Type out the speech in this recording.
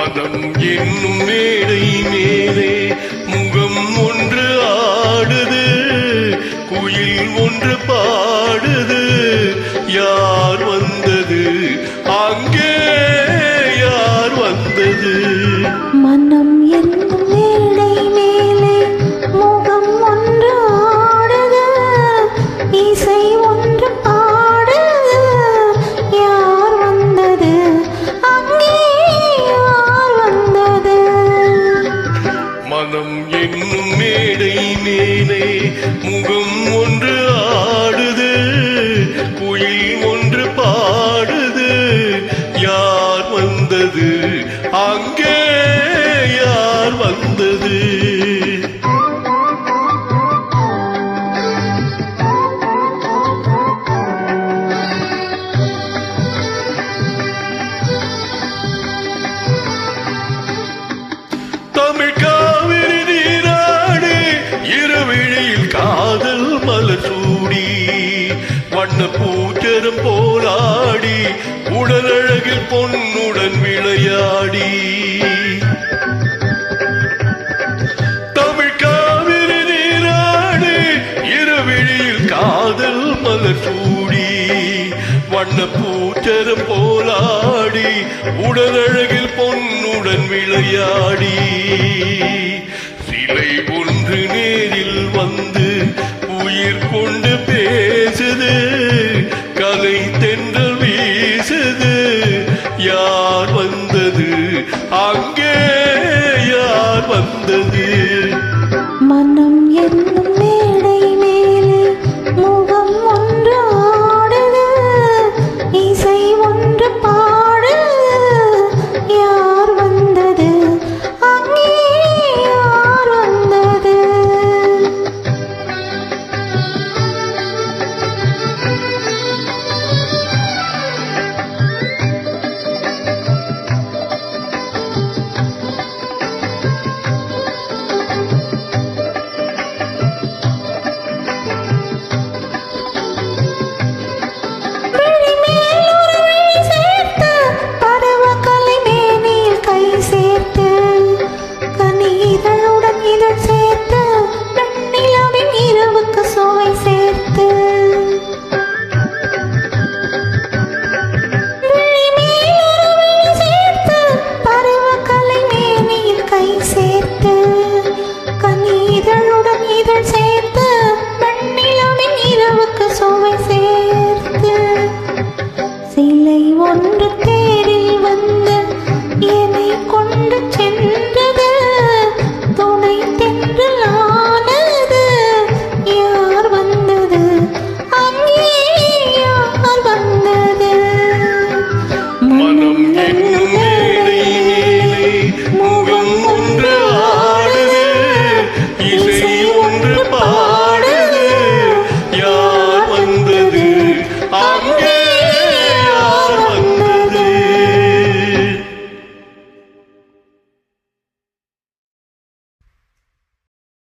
மனம் என்னும் மேடை மேலே முகம் ஒன்று ஆடுது, குயில் ஒன்று பாடுது. யார் வந்தது அங்கே, யார் வந்தது? மனம் என்னும் மேடை மேலே முகம் ஒன்று ஆடுது, இசை ஒன்று பாடுது. யார் வந்தது அங்கே, யார் வந்தது? மனம் என்னும் மேடை மேலே முகம் ஒன்று ஆடுது, குயில் ஒன்று பாடுது. யார் வந்தது அங்கே, யார் வந்தது? தமிழ் காவிரி நீராடி இருவிழியில் காதல் மலர் சூடி, வண்ண பூச்சரம் போராடி உடலழகில் பொன்னுடன் விளையாடி. தமிழ் காவிரி நீராடி இருவிழியில் காதல் மலர் சூடி, வண்ண பூச்சரம் போராடி உடலழகில் பொன்னுடன் விளையாடி. சிலை ஒன்று நேரில் வந்து உயிர் கொண்டு